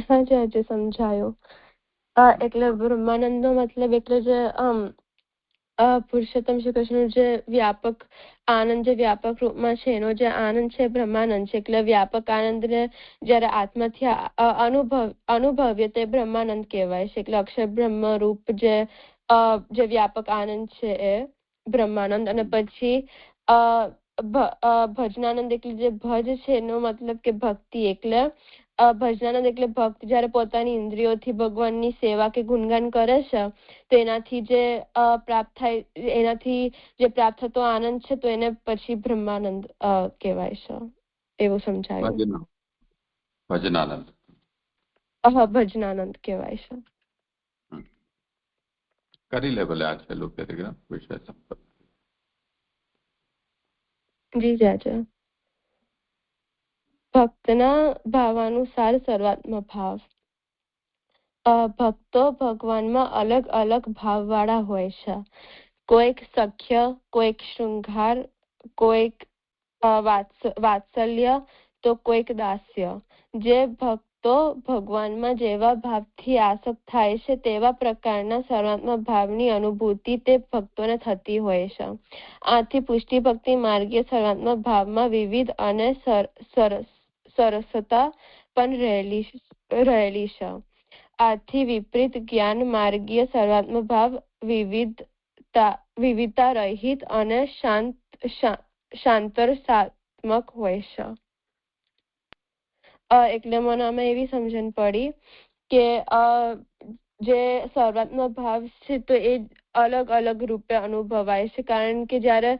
હાજી સમજાયો. એટલે બ્રહ્માનંદનો મતલબ એટલે જે પુરુષોત્તમ શ્રી કૃષ્ણનું જે વ્યાપક આનંદ જે વ્યાપક રૂપમાં છે એનો જે આનંદ છે બ્રહ્માનંદ છે. એટલે વ્યાપક આનંદને જયારે આત્માથી અનુભવીએ તે બ્રહ્માનંદ કહેવાય છે. એટલે અક્ષર બ્રહ્મ રૂપ જે વ્યાપક આનંદ છે એ બ્રહ્માનંદ. અને પછી ભજનાનંદ એટલે જે ભજ છે એનો મતલબ કે ભક્તિ. એટલે ભજનાનંદ એટલે ભક્ત જયારે પોતાની ઇન્દ્રિયોથી ભગવાનની સેવા કે ગુણગાન કરે છે તો એનાથી જે પ્રાપ્ત થાય એનાથી જે પ્રાપ્ત થતો આનંદ છે તો એને પછી બ્રહ્માનંદ કહેવાય છે. એવું સમજાયું. ભજનાનંદ ભજનાનંદ કહેવાય છે. કરી લે ભલે આ છેલ્લું પેરેગ્રાફ વિષય સંપર્ક. જી જાજે. ભક્તના ભાવાનુસાર સર્વાત્મ ભાવ. ભક્તો ભગવાનમાં અલગ અલગ ભાવવાળા હોય છે. કોઈક સખ્ય, કોઈક શૃંગાર, કોઈક વાત્સલ્ય તો કોઈક દાસ્ય. જે ભક્તો ભગવાનમાં જેવા ભાવથી આસક્ત થાય છે તેવા પ્રકારના સર્વાત્મ ભાવની અનુભૂતિ તે ભક્તોને થતી હોય છે. આથી પુષ્ટિ ભક્તિ માર્ગીય સર્વાત્મ ભાવમાં વિવિધ અને સરસતા પણ રહેલી છે. આથી વિપરીત જ્ઞાન માર્ગીય સર્વાત્મ ભાવ વિવિધતા રહિત અને શાંતરસાત્મક હોય છે. એટલે મને આમાં એવી સમજણ પડી કે જે સર્વાત્મ ભાવ છે તો એ અલગ અલગ રૂપે અનુભવાય છે. કારણ કે જયારે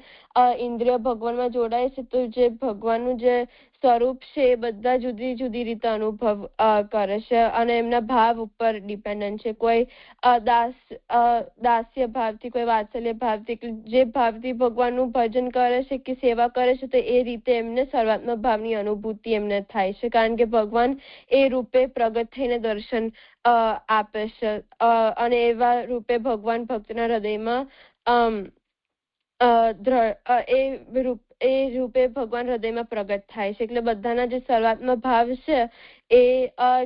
ઇન્દ્રિય ભગવાનમાં જોડાય છે તો જે ભગવાનનું જે સ્વરૂપ છે એ બધા જુદી જુદી રીતે અનુભવ કરે છે અને એમના ભાવ ઉપર ડિપેન્ડન્ટ છે. કોઈ દાસ્ય ભાવથી, કોઈ વાત્સલ્ય ભાવથી, જે ભાવથી ભગવાનનું ભજન કરે છે કે સેવા કરે છે તો એ રીતે એમને સર્વાત્મ ભાવની અનુભૂતિ એમને થાય છે. કારણ કે ભગવાન એ રૂપે પ્રગટ થઈને દર્શન આપે છે અને એવા રૂપે ભગવાન ભક્તના હૃદયમાં એ રૂપે ભગવાન હૃદયમાં પ્રગટ થાય છે. એટલે બધાના જે સર્વાત્મ ભાવ છે એ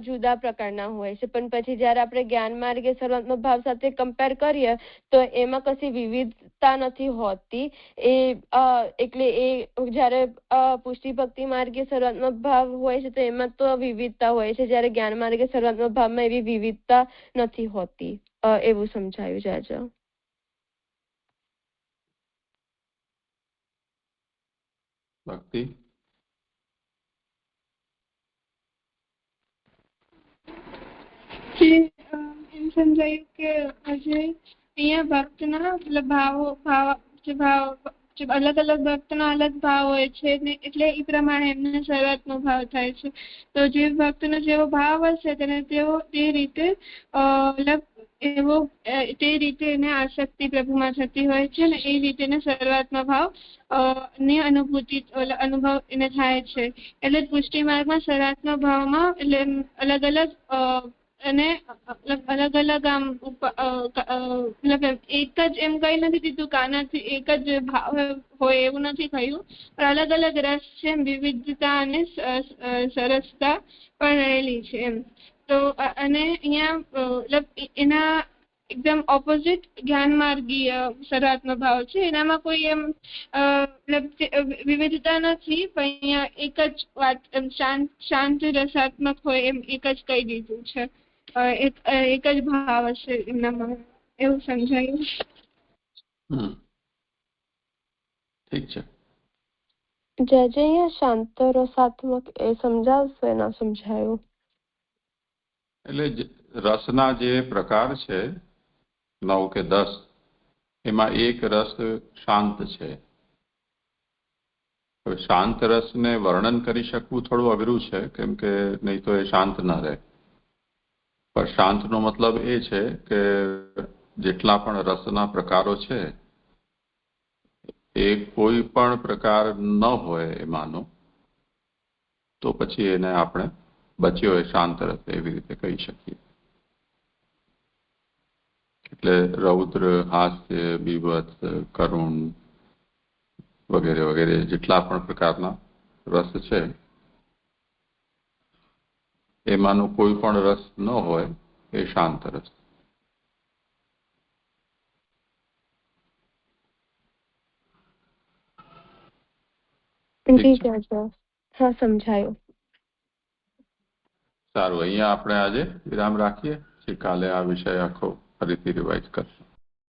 જુદા પ્રકારના હોય છે. પણ પછી જયારે આપણે જ્ઞાન માર્ગે સર્વાત્મ ભાવ સાથે કમ્પેર કરીએ તો એમાં કશી વિવિધતા નથી હોતી. એટલે એ જયારે પુષ્ટિ ભક્તિ માર્ગે સર્વાત્મ ભાવ હોય છે તો એમાં તો વિવિધતા હોય છે. જયારે જ્ઞાન માર્ગે સર્વાત્મ ભાવમાં એવી વિવિધતા નથી હોતી. એવું સમજાયું જાજો. ભક્તિ એમ સમજાયું કે આજે અહીંયા ભક્તના અલગ અલગ ભક્તના અલગ ભાવ હોય છે ને એટલે એ પ્રમાણે એમને સર્વાત્મ ભાવ થાય છે. તો જે ભક્તનો જેવો ભાવ હશે તેને તેઓ તે રીતે તે રીતે એને આસક્તિ પ્રભુમાં થતી હોય છે ને એ રીતે એને સર્વાત્મ ભાવ ની અનુભવ એને થાય છે. એટલે પુષ્ટિ માર્ગમાં સર્વાત્મ ભાવમાં એટલે અલગ અલગ અને અલગ અલગ આમ મતલબ એક જ એમ કઈ નથી દીધું કે આનાથી એક જ ભાવ હોય એવું નથી થયું. પણ અલગ અલગ રસ છે, વિવિધતા અને સરસતા પણ રહેલી છે એમ. તો અને અહીંયા મતલબ એના એકદમ ઓપોઝિટ જ્ઞાન માર્ગીય સર્વાત્મ ભાવ છે. એનામાં કોઈ એમ વિવિધતા નથી પણ અહીંયા એક જ વાત એમ શાંત રસાત્મક હોય એમ એક જ કહી દીધું છે. એક જ ભાવ હશે એમનામાં એવું સમજાયું. ઠીક છે. જે અહીંયા શાંત રસાત્મક એ સમજાવશો એના સમજાયું. એટલે રસના જે પ્રકાર છે 9 કે 10 એમાં એક રસ શાંત છે. હવે શાંત રસને વર્ણન કરી શકવું થોડું અઘરું છે કેમ કે નહીં તો એ શાંત ન રહે. પણ શાંતનો મતલબ એ છે કે જેટલા પણ રસના પ્રકારો છે એ કોઈ પણ પ્રકાર ન હોય એમાંનો તો પછી એને આપણે બચ્યો હોય શાંત રસ એવી રીતે કહી શકીએ. એટલે રૌદ્ર, હાસ્ય, બીભત્સ, કરુણ વગેરે વગેરે જેટલા પણ પ્રકારના રસ છે એમાંનો કોઈ પણ રસ ન હોય એ શાંત રસ. ઠીક છે હા સમજાયું. સારું, અહીંયા આપણે આજે વિરામ રાખીએ. કાલે આ વિષય આખો ફરીથી રિવાઇઝ કરશું.